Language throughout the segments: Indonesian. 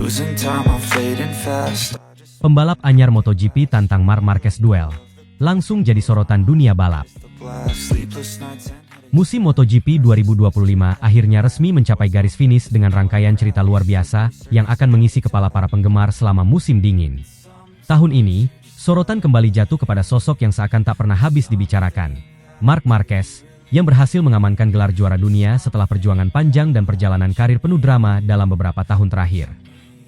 Losing time, I'm fading fast. Pembalap anyar MotoGP tantang Marc Marquez duel, langsung jadi sorotan dunia balap. Sleepless nights and Musim MotoGP 2025 akhirnya resmi mencapai garis finish dengan rangkaian cerita luar biasa yang akan mengisi kepala para penggemar selama musim dingin. Tahun ini, sorotan kembali jatuh kepada sosok yang seakan tak pernah habis dibicarakan, Marc Marquez, yang berhasil mengamankan gelar juara dunia setelah perjuangan panjang dan perjalanan karir penuh drama dalam beberapa tahun terakhir.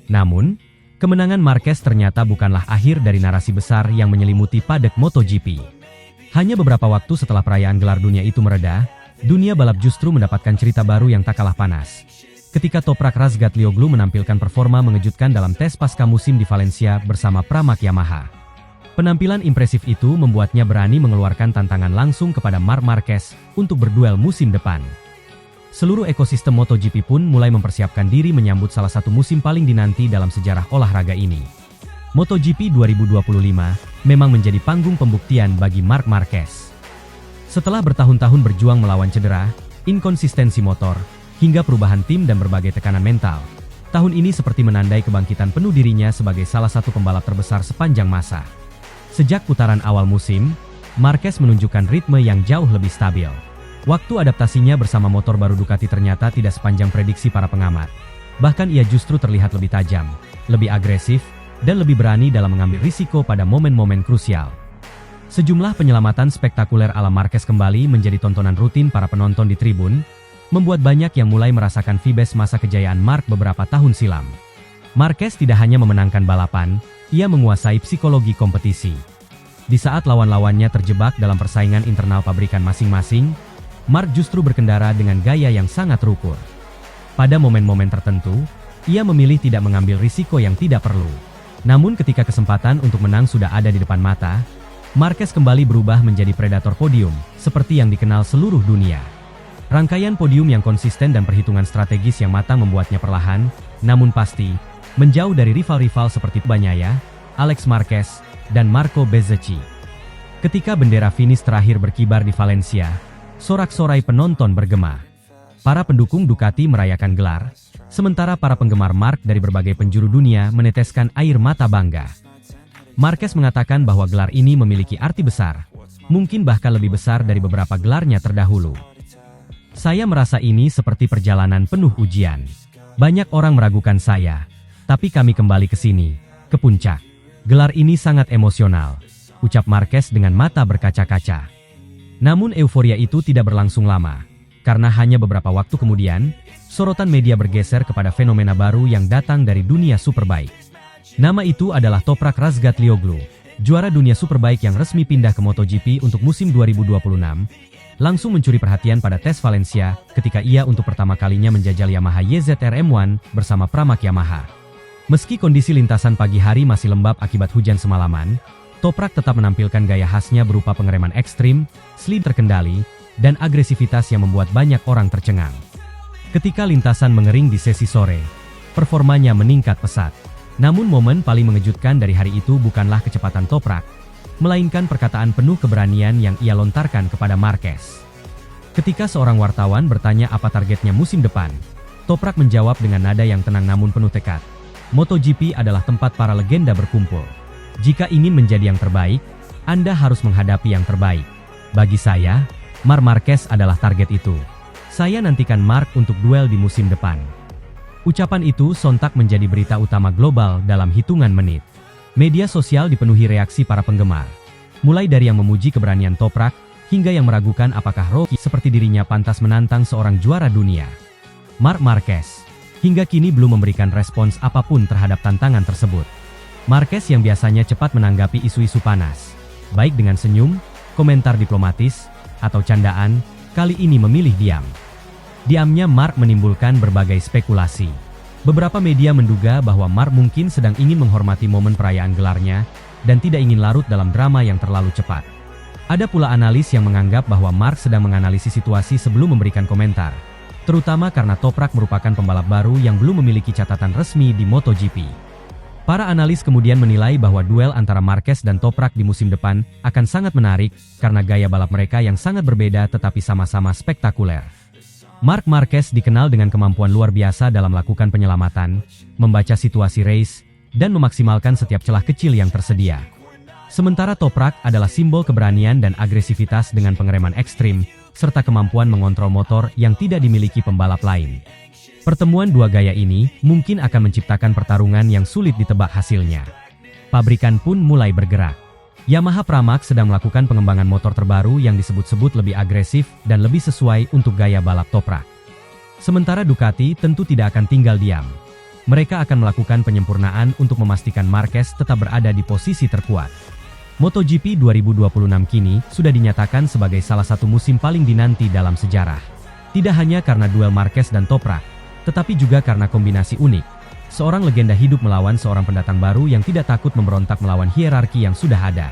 Namun, kemenangan Marquez ternyata bukanlah akhir dari narasi besar yang menyelimuti padek MotoGP. Hanya beberapa waktu setelah perayaan gelar dunia itu mereda, dunia balap justru mendapatkan cerita baru yang tak kalah panas. Ketika Toprak Razgatlioglu menampilkan performa mengejutkan dalam tes pasca musim di Valencia bersama Pramac Yamaha. Penampilan impresif itu membuatnya berani mengeluarkan tantangan langsung kepada Marc Marquez untuk berduel musim depan. Seluruh ekosistem MotoGP pun mulai mempersiapkan diri menyambut salah satu musim paling dinanti dalam sejarah olahraga ini. MotoGP 2025 memang menjadi panggung pembuktian bagi Marc Marquez. Setelah bertahun-tahun berjuang melawan cedera, inkonsistensi motor, hingga perubahan tim dan berbagai tekanan mental, tahun ini seperti menandai kebangkitan penuh dirinya sebagai salah satu pembalap terbesar sepanjang masa. Sejak putaran awal musim, Marquez menunjukkan ritme yang jauh lebih stabil. Waktu adaptasinya bersama motor baru Ducati ternyata tidak sepanjang prediksi para pengamat. Bahkan ia justru terlihat lebih tajam, lebih agresif, dan lebih berani dalam mengambil risiko pada momen-momen krusial. Sejumlah penyelamatan spektakuler ala Marquez kembali menjadi tontonan rutin para penonton di tribun, membuat banyak yang mulai merasakan vibes masa kejayaan Marc beberapa tahun silam. Marquez tidak hanya memenangkan balapan, ia menguasai psikologi kompetisi. Di saat lawan-lawannya terjebak dalam persaingan internal pabrikan masing-masing, Marc justru berkendara dengan gaya yang sangat terukur. Pada momen-momen tertentu, ia memilih tidak mengambil risiko yang tidak perlu. Namun ketika kesempatan untuk menang sudah ada di depan mata, Marquez kembali berubah menjadi predator podium, seperti yang dikenal seluruh dunia. Rangkaian podium yang konsisten dan perhitungan strategis yang matang membuatnya perlahan, namun pasti, menjauh dari rival-rival seperti Bagnaia, Alex Marquez, dan Marco Bezzecchi. Ketika bendera finish terakhir berkibar di Valencia, sorak-sorai penonton bergema. Para pendukung Ducati merayakan gelar, sementara para penggemar Marc dari berbagai penjuru dunia meneteskan air mata bangga. Marquez mengatakan bahwa gelar ini memiliki arti besar, mungkin bahkan lebih besar dari beberapa gelarnya terdahulu. Saya merasa ini seperti perjalanan penuh ujian. Banyak orang meragukan saya, tapi kami kembali ke sini, ke puncak. Gelar ini sangat emosional, ucap Marquez dengan mata berkaca-kaca. Namun euforia itu tidak berlangsung lama, karena hanya beberapa waktu kemudian, sorotan media bergeser kepada fenomena baru yang datang dari dunia Superbike. Nama itu adalah Toprak Razgatlioglu, juara dunia Superbike yang resmi pindah ke MotoGP untuk musim 2026, langsung mencuri perhatian pada tes Valencia ketika ia untuk pertama kalinya menjajal Yamaha YZR M1 bersama Pramac Yamaha. Meski kondisi lintasan pagi hari masih lembab akibat hujan semalaman, Toprak tetap menampilkan gaya khasnya berupa pengereman ekstrim, slip terkendali, dan agresivitas yang membuat banyak orang tercengang. Ketika lintasan mengering di sesi sore, performanya meningkat pesat. Namun momen paling mengejutkan dari hari itu bukanlah kecepatan Toprak, melainkan perkataan penuh keberanian yang ia lontarkan kepada Marquez. Ketika seorang wartawan bertanya apa targetnya musim depan, Toprak menjawab dengan nada yang tenang namun penuh tekad. MotoGP adalah tempat para legenda berkumpul. Jika ingin menjadi yang terbaik, Anda harus menghadapi yang terbaik. Bagi saya, Marc Marquez adalah target itu. Saya nantikan Marc untuk duel di musim depan. Ucapan itu sontak menjadi berita utama global dalam hitungan menit. Media sosial dipenuhi reaksi para penggemar. Mulai dari yang memuji keberanian Toprak, hingga yang meragukan apakah Rocky seperti dirinya pantas menantang seorang juara dunia. Marc Marquez, hingga kini belum memberikan respons apapun terhadap tantangan tersebut. Marquez yang biasanya cepat menanggapi isu-isu panas, baik dengan senyum, komentar diplomatis, atau candaan, kali ini memilih diam. Diamnya Marc menimbulkan berbagai spekulasi. Beberapa media menduga bahwa Marc mungkin sedang ingin menghormati momen perayaan gelarnya, dan tidak ingin larut dalam drama yang terlalu cepat. Ada pula analis yang menganggap bahwa Marc sedang menganalisis situasi sebelum memberikan komentar, terutama karena Toprak merupakan pembalap baru yang belum memiliki catatan resmi di MotoGP. Para analis kemudian menilai bahwa duel antara Marquez dan Toprak di musim depan akan sangat menarik karena gaya balap mereka yang sangat berbeda tetapi sama-sama spektakuler. Marc Marquez dikenal dengan kemampuan luar biasa dalam melakukan penyelamatan, membaca situasi race, dan memaksimalkan setiap celah kecil yang tersedia. Sementara Toprak adalah simbol keberanian dan agresivitas dengan pengereman ekstrim, serta kemampuan mengontrol motor yang tidak dimiliki pembalap lain. Pertemuan dua gaya ini mungkin akan menciptakan pertarungan yang sulit ditebak hasilnya. Pabrikan pun mulai bergerak. Yamaha Pramac sedang melakukan pengembangan motor terbaru yang disebut-sebut lebih agresif dan lebih sesuai untuk gaya balap Toprak. Sementara Ducati tentu tidak akan tinggal diam. Mereka akan melakukan penyempurnaan untuk memastikan Marquez tetap berada di posisi terkuat. MotoGP 2026 kini sudah dinyatakan sebagai salah satu musim paling dinanti dalam sejarah. Tidak hanya karena duel Marquez dan Toprak, tetapi juga karena kombinasi unik. Seorang legenda hidup melawan seorang pendatang baru yang tidak takut memberontak melawan hierarki yang sudah ada.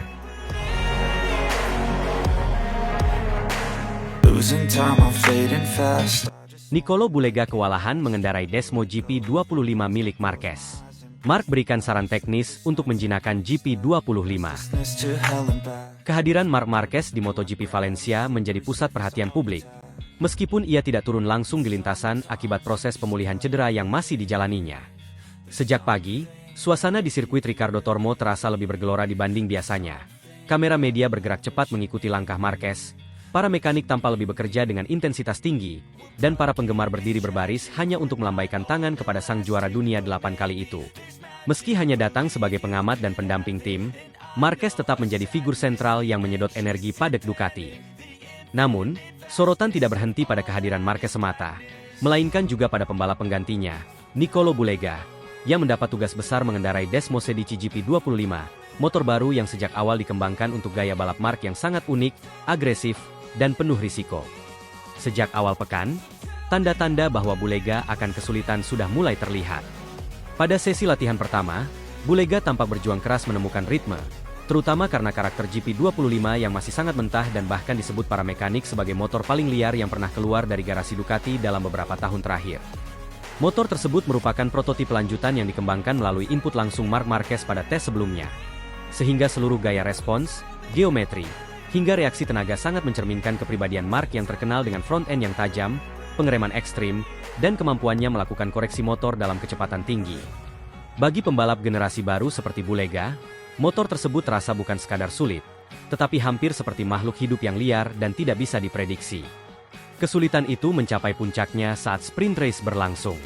Losing time, I'm fading fast. Nicolo Bulega kewalahan mengendarai Desmo GP 25 milik Marquez. Marc berikan saran teknis untuk menjinakkan GP 25. To hell and back. Kehadiran Marc Marquez di MotoGP Valencia menjadi pusat perhatian publik. Meskipun ia tidak turun langsung di lintasan akibat proses pemulihan cedera yang masih dijalaninya. Sejak pagi, suasana di sirkuit Ricardo Tormo terasa lebih bergelora dibanding biasanya. Kamera media bergerak cepat mengikuti langkah Marquez. Para mekanik tampak lebih bekerja dengan intensitas tinggi, dan para penggemar berdiri berbaris hanya untuk melambaikan tangan kepada sang juara dunia 8 kali itu. Meski hanya datang sebagai pengamat dan pendamping tim, Marquez tetap menjadi figur sentral yang menyedot energi padek Ducati. Namun, sorotan tidak berhenti pada kehadiran Marquez semata, melainkan juga pada pembalap penggantinya, Nicolo Bulega, yang mendapat tugas besar mengendarai Desmo Sedici GP 25, motor baru yang sejak awal dikembangkan untuk gaya balap Marc yang sangat unik, agresif, dan penuh risiko. Sejak awal pekan, tanda-tanda bahwa Bulega akan kesulitan sudah mulai terlihat. Pada sesi latihan pertama, Bulega tampak berjuang keras menemukan ritme, terutama karena karakter GP25 yang masih sangat mentah dan bahkan disebut para mekanik sebagai motor paling liar yang pernah keluar dari garasi Ducati dalam beberapa tahun terakhir. Motor tersebut merupakan prototip lanjutan yang dikembangkan melalui input langsung Marc Marquez pada tes sebelumnya. Sehingga seluruh gaya respons, geometri, hingga reaksi tenaga sangat mencerminkan kepribadian Marc yang terkenal dengan front end yang tajam, pengereman ekstrim, dan kemampuannya melakukan koreksi motor dalam kecepatan tinggi. Bagi pembalap generasi baru seperti Bulega, motor tersebut terasa bukan sekadar sulit, tetapi hampir seperti makhluk hidup yang liar dan tidak bisa diprediksi. Kesulitan itu mencapai puncaknya saat sprint race berlangsung.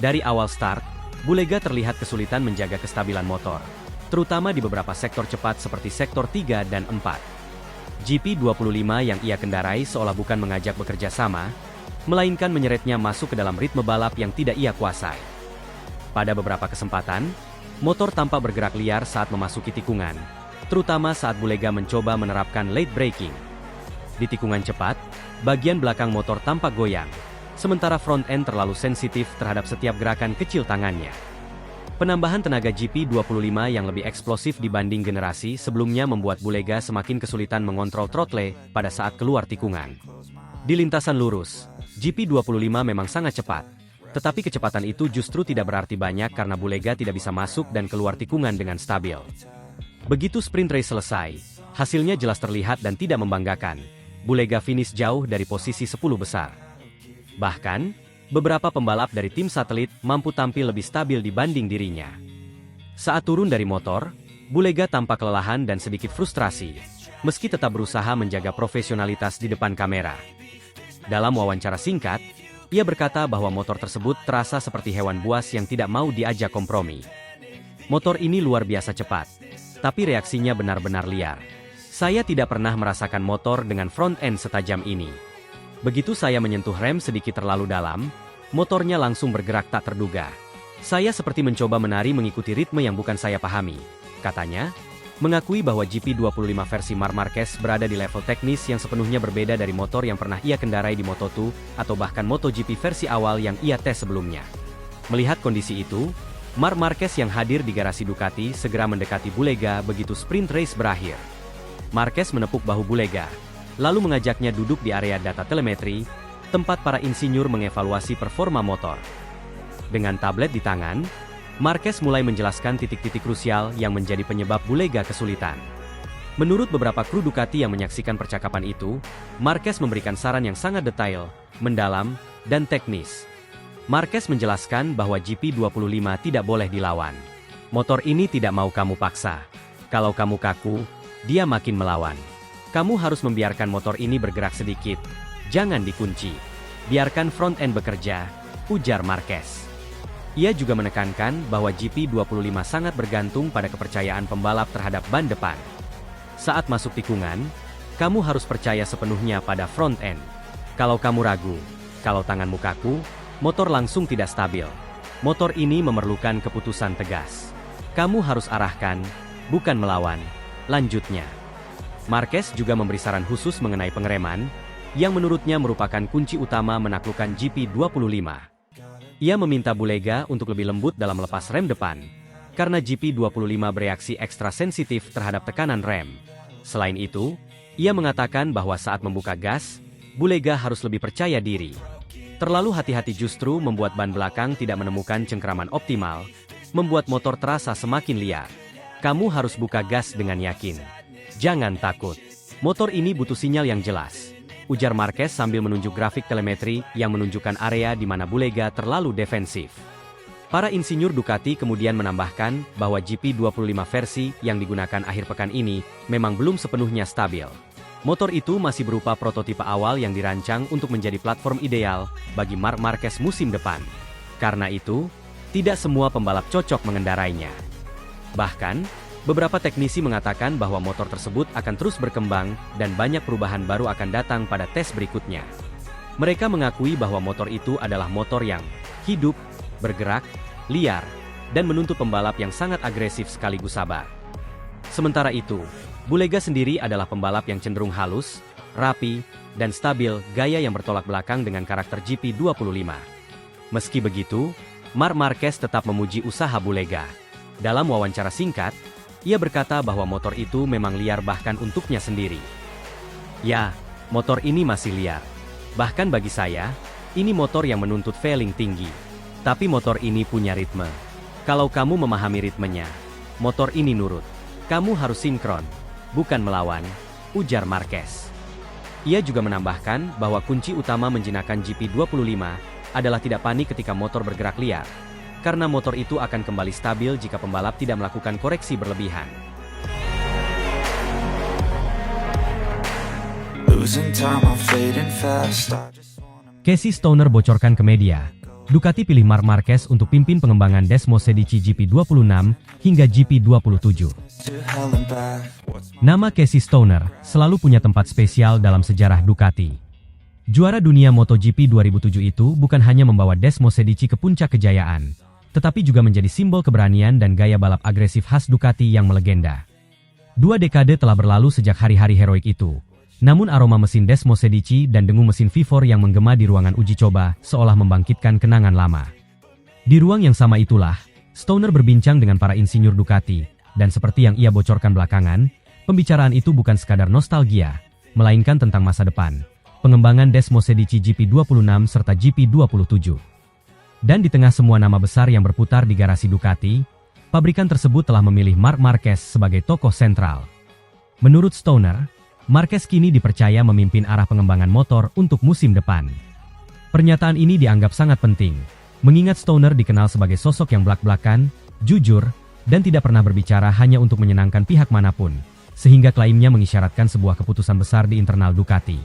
Dari awal start, Bulega terlihat kesulitan menjaga kestabilan motor, terutama di beberapa sektor cepat seperti sektor 3 dan 4. GP25 yang ia kendarai seolah bukan mengajak bekerja sama, melainkan menyeretnya masuk ke dalam ritme balap yang tidak ia kuasai. Pada beberapa kesempatan, motor tampak bergerak liar saat memasuki tikungan, terutama saat Bulega mencoba menerapkan late braking. Di tikungan cepat, bagian belakang motor tampak goyang, sementara front end terlalu sensitif terhadap setiap gerakan kecil tangannya. Penambahan tenaga GP25 yang lebih eksplosif dibanding generasi sebelumnya membuat Bulega semakin kesulitan mengontrol throttle pada saat keluar tikungan. Di lintasan lurus, GP25 memang sangat cepat, tetapi kecepatan itu justru tidak berarti banyak karena Bulega tidak bisa masuk dan keluar tikungan dengan stabil. Begitu sprint race selesai, hasilnya jelas terlihat dan tidak membanggakan. Bulega finish jauh dari posisi 10 besar. Bahkan, beberapa pembalap dari tim satelit mampu tampil lebih stabil dibanding dirinya. Saat turun dari motor, Bulega tampak kelelahan dan sedikit frustrasi, meski tetap berusaha menjaga profesionalitas di depan kamera. Dalam wawancara singkat, ia berkata bahwa motor tersebut terasa seperti hewan buas yang tidak mau diajak kompromi. Motor ini luar biasa cepat, tapi reaksinya benar-benar liar. Saya tidak pernah merasakan motor dengan front end setajam ini. Begitu saya menyentuh rem sedikit terlalu dalam, motornya langsung bergerak tak terduga. Saya seperti mencoba menari mengikuti ritme yang bukan saya pahami, katanya, mengakui bahwa GP25 versi Marc Marquez berada di level teknis yang sepenuhnya berbeda dari motor yang pernah ia kendarai di Moto2 atau bahkan MotoGP versi awal yang ia tes sebelumnya. Melihat kondisi itu, Marc Marquez yang hadir di garasi Ducati segera mendekati Bulega begitu sprint race berakhir. Marquez menepuk bahu Bulega, lalu mengajaknya duduk di area data telemetri, tempat para insinyur mengevaluasi performa motor. Dengan tablet di tangan, Marquez mulai menjelaskan titik-titik krusial yang menjadi penyebab Bulega kesulitan. Menurut beberapa kru Ducati yang menyaksikan percakapan itu, Marquez memberikan saran yang sangat detail, mendalam, dan teknis. Marquez menjelaskan bahwa GP25 tidak boleh dilawan. Motor ini tidak mau kamu paksa. Kalau kamu kaku, dia makin melawan. Kamu harus membiarkan motor ini bergerak sedikit. Jangan dikunci. Biarkan front end bekerja, ujar Marquez. Ia juga menekankan bahwa GP25 sangat bergantung pada kepercayaan pembalap terhadap ban depan. Saat masuk tikungan, kamu harus percaya sepenuhnya pada front end. Kalau kamu ragu, kalau tanganmu kaku, motor langsung tidak stabil. Motor ini memerlukan keputusan tegas. Kamu harus arahkan, bukan melawan. Lanjutnya, Marquez juga memberi saran khusus mengenai pengereman, yang menurutnya merupakan kunci utama menaklukkan GP25. Ia meminta Bulega untuk lebih lembut dalam melepas rem depan, karena GP25 bereaksi ekstra sensitif terhadap tekanan rem. Selain itu, ia mengatakan bahwa saat membuka gas, Bulega harus lebih percaya diri. Terlalu hati-hati justru membuat ban belakang tidak menemukan cengkeraman optimal, membuat motor terasa semakin liar. Kamu harus buka gas dengan yakin. Jangan takut. Motor ini butuh sinyal yang jelas, ujar Marquez sambil menunjuk grafik telemetri yang menunjukkan area di mana Bulega terlalu defensif. Para insinyur Ducati kemudian menambahkan bahwa GP25 versi yang digunakan akhir pekan ini memang belum sepenuhnya stabil. Motor itu masih berupa prototipe awal yang dirancang untuk menjadi platform ideal bagi Marc Marquez musim depan. Karena itu, tidak semua pembalap cocok mengendarainya. Bahkan, beberapa teknisi mengatakan bahwa motor tersebut akan terus berkembang dan banyak perubahan baru akan datang pada tes berikutnya. Mereka mengakui bahwa motor itu adalah motor yang hidup, bergerak, liar, dan menuntut pembalap yang sangat agresif sekaligus sabar. Sementara itu, Bulega sendiri adalah pembalap yang cenderung halus, rapi, dan stabil, gaya yang bertolak belakang dengan karakter GP25. Meski begitu, Marc Marquez tetap memuji usaha Bulega. Dalam wawancara singkat, ia berkata bahwa motor itu memang liar bahkan untuknya sendiri. Ya, motor ini masih liar. Bahkan bagi saya, ini motor yang menuntut feeling tinggi. Tapi motor ini punya ritme. Kalau kamu memahami ritmenya, motor ini nurut. Kamu harus sinkron, bukan melawan, ujar Marquez. Ia juga menambahkan bahwa kunci utama menjinakkan GP25 adalah tidak panik ketika motor bergerak liar. Karena motor itu akan kembali stabil jika pembalap tidak melakukan koreksi berlebihan. Casey Stoner bocorkan ke media, Ducati pilih Marc Marquez untuk pimpin pengembangan Desmo Sedici GP26 hingga GP27. Nama Casey Stoner selalu punya tempat spesial dalam sejarah Ducati. Juara dunia MotoGP 2007 itu bukan hanya membawa Desmo Sedici ke puncak kejayaan, tetapi juga menjadi simbol keberanian dan gaya balap agresif khas Ducati yang melegenda. 2 dekade telah berlalu sejak hari-hari heroik itu. Namun aroma mesin Desmo Sedici dan dengung mesin V4 yang menggema di ruangan uji coba seolah membangkitkan kenangan lama. Di ruang yang sama itulah, Stoner berbincang dengan para insinyur Ducati, dan seperti yang ia bocorkan belakangan, pembicaraan itu bukan sekadar nostalgia, melainkan tentang masa depan, pengembangan Desmo Sedici GP26 serta GP27. Dan di tengah semua nama besar yang berputar di garasi Ducati, pabrikan tersebut telah memilih Marc Marquez sebagai tokoh sentral. Menurut Stoner, Marquez kini dipercaya memimpin arah pengembangan motor untuk musim depan. Pernyataan ini dianggap sangat penting, mengingat Stoner dikenal sebagai sosok yang blak-blakan, jujur, dan tidak pernah berbicara hanya untuk menyenangkan pihak manapun, sehingga klaimnya mengisyaratkan sebuah keputusan besar di internal Ducati.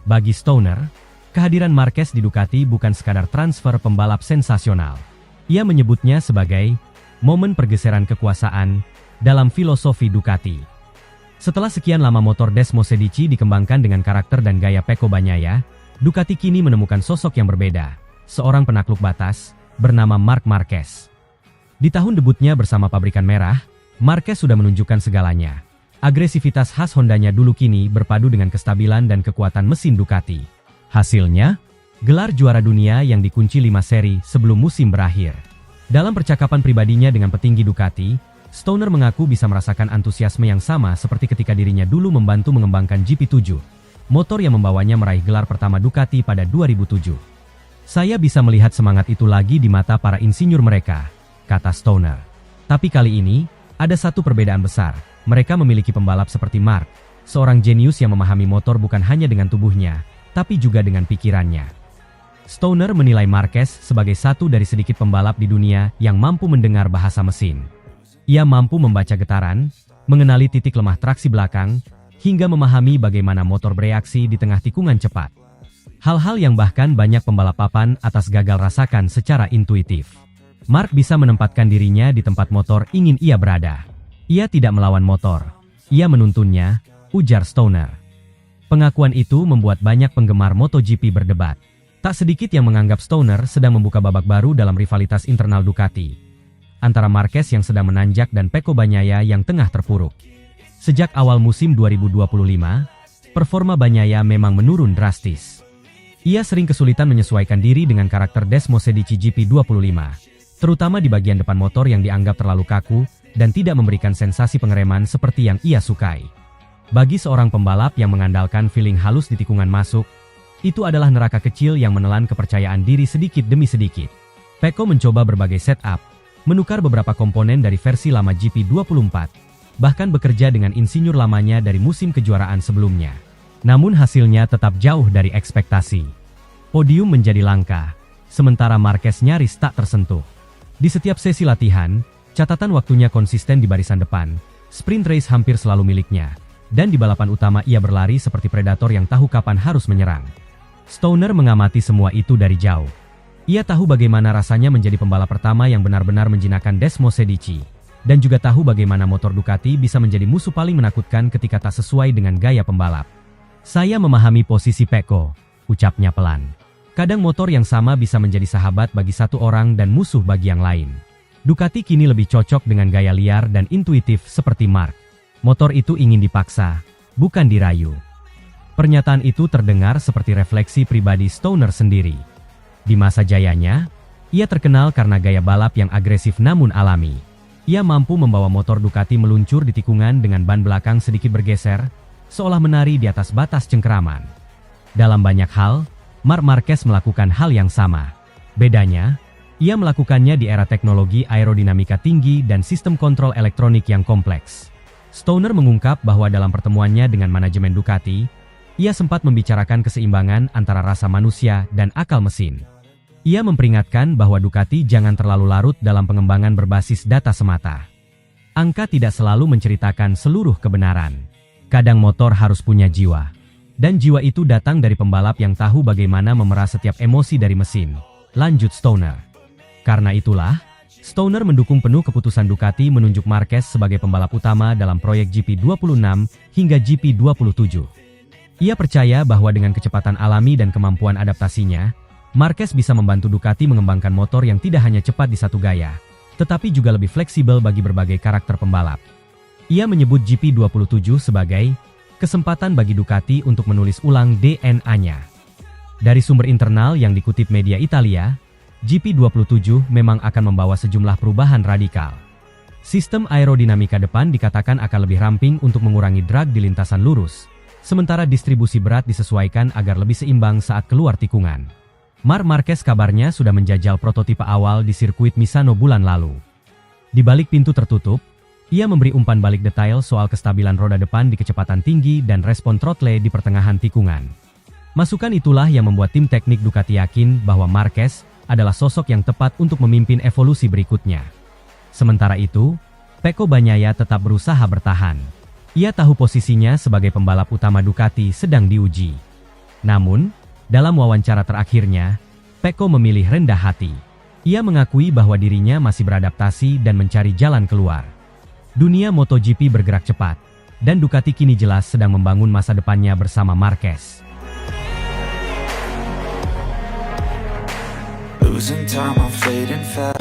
Bagi Stoner, kehadiran Marquez di Ducati bukan sekadar transfer pembalap sensasional. Ia menyebutnya sebagai momen pergeseran kekuasaan dalam filosofi Ducati. Setelah sekian lama motor Desmo Sedici dikembangkan dengan karakter dan gaya Pecco Bagnaia, Ducati kini menemukan sosok yang berbeda, seorang penakluk batas, bernama Marc Marquez. Di tahun debutnya bersama pabrikan merah, Marquez sudah menunjukkan segalanya. Agresivitas khas Hondanya dulu kini berpadu dengan kestabilan dan kekuatan mesin Ducati. Hasilnya, gelar juara dunia yang dikunci 5 seri sebelum musim berakhir. Dalam percakapan pribadinya dengan petinggi Ducati, Stoner mengaku bisa merasakan antusiasme yang sama seperti ketika dirinya dulu membantu mengembangkan GP7, motor yang membawanya meraih gelar pertama Ducati pada 2007. Saya bisa melihat semangat itu lagi di mata para insinyur mereka, kata Stoner. Tapi kali ini, ada satu perbedaan besar. Mereka memiliki pembalap seperti Marc, seorang jenius yang memahami motor bukan hanya dengan tubuhnya, tapi juga dengan pikirannya. Stoner menilai Marquez sebagai satu dari sedikit pembalap di dunia yang mampu mendengar bahasa mesin. Ia mampu membaca getaran, mengenali titik lemah traksi belakang, hingga memahami bagaimana motor bereaksi di tengah tikungan cepat. Hal-hal yang bahkan banyak pembalap papan atas gagal rasakan secara intuitif. Mark bisa menempatkan dirinya di tempat motor ingin ia berada. Ia tidak melawan motor. Ia menuntunnya, ujar Stoner. Pengakuan itu membuat banyak penggemar MotoGP berdebat. Tak sedikit yang menganggap Stoner sedang membuka babak baru dalam rivalitas internal Ducati antara Marquez yang sedang menanjak dan Pecco Bagnaia yang tengah terpuruk. Sejak awal musim 2025, performa Bagnaia memang menurun drastis. Ia sering kesulitan menyesuaikan diri dengan karakter Desmosedici GP25. Terutama di bagian depan motor yang dianggap terlalu kaku dan tidak memberikan sensasi pengereman seperti yang ia sukai. Bagi seorang pembalap yang mengandalkan feeling halus di tikungan masuk, itu adalah neraka kecil yang menelan kepercayaan diri sedikit demi sedikit. Pecco mencoba berbagai setup, menukar beberapa komponen dari versi lama GP24, bahkan bekerja dengan insinyur lamanya dari musim kejuaraan sebelumnya. Namun hasilnya tetap jauh dari ekspektasi. Podium menjadi langka, sementara Marquez nyaris tak tersentuh. Di setiap sesi latihan, catatan waktunya konsisten di barisan depan, sprint race hampir selalu miliknya, dan di balapan utama ia berlari seperti predator yang tahu kapan harus menyerang. Stoner mengamati semua itu dari jauh. Ia tahu bagaimana rasanya menjadi pembalap pertama yang benar-benar menjinakkan Desmosedici, dan juga tahu bagaimana motor Ducati bisa menjadi musuh paling menakutkan ketika tak sesuai dengan gaya pembalap. Saya memahami posisi Pecco, ucapnya pelan. Kadang motor yang sama bisa menjadi sahabat bagi satu orang dan musuh bagi yang lain. Ducati kini lebih cocok dengan gaya liar dan intuitif seperti Mark. Motor itu ingin dipaksa, bukan dirayu. Pernyataan itu terdengar seperti refleksi pribadi Stoner sendiri. Di masa jayanya, ia terkenal karena gaya balap yang agresif namun alami. Ia mampu membawa motor Ducati meluncur di tikungan dengan ban belakang sedikit bergeser, seolah menari di atas batas cengkeraman. Dalam banyak hal, Marc Marquez melakukan hal yang sama. Bedanya, ia melakukannya di era teknologi aerodinamika tinggi dan sistem kontrol elektronik yang kompleks. Stoner mengungkap bahwa dalam pertemuannya dengan manajemen Ducati, ia sempat membicarakan keseimbangan antara rasa manusia dan akal mesin. Ia memperingatkan bahwa Ducati jangan terlalu larut dalam pengembangan berbasis data semata. Angka tidak selalu menceritakan seluruh kebenaran. Kadang motor harus punya jiwa. Dan jiwa itu datang dari pembalap yang tahu bagaimana memerah setiap emosi dari mesin, lanjut Stoner. Karena itulah, Stoner mendukung penuh keputusan Ducati menunjuk Marquez sebagai pembalap utama dalam proyek GP26 hingga GP27. Ia percaya bahwa dengan kecepatan alami dan kemampuan adaptasinya, Marquez bisa membantu Ducati mengembangkan motor yang tidak hanya cepat di satu gaya, tetapi juga lebih fleksibel bagi berbagai karakter pembalap. Ia menyebut GP27 sebagai kesempatan bagi Ducati untuk menulis ulang DNA-nya. Dari sumber internal yang dikutip media Italia, GP27 memang akan membawa sejumlah perubahan radikal. Sistem aerodinamika depan dikatakan akan lebih ramping untuk mengurangi drag di lintasan lurus, sementara distribusi berat disesuaikan agar lebih seimbang saat keluar tikungan. Marc Marquez kabarnya sudah menjajal prototipe awal di sirkuit Misano bulan lalu. Di balik pintu tertutup, ia memberi umpan balik detail soal kestabilan roda depan di kecepatan tinggi dan respon throttle di pertengahan tikungan. Masukan itulah yang membuat tim teknik Ducati yakin bahwa Marquez adalah sosok yang tepat untuk memimpin evolusi berikutnya. Sementara itu, Pecco Bagnaia tetap berusaha bertahan. Ia tahu posisinya sebagai pembalap utama Ducati sedang diuji. Namun, dalam wawancara terakhirnya, Pecco memilih rendah hati. Ia mengakui bahwa dirinya masih beradaptasi dan mencari jalan keluar. Dunia MotoGP bergerak cepat, dan Ducati kini jelas sedang membangun masa depannya bersama Marquez. Losing time, I'm fading fast.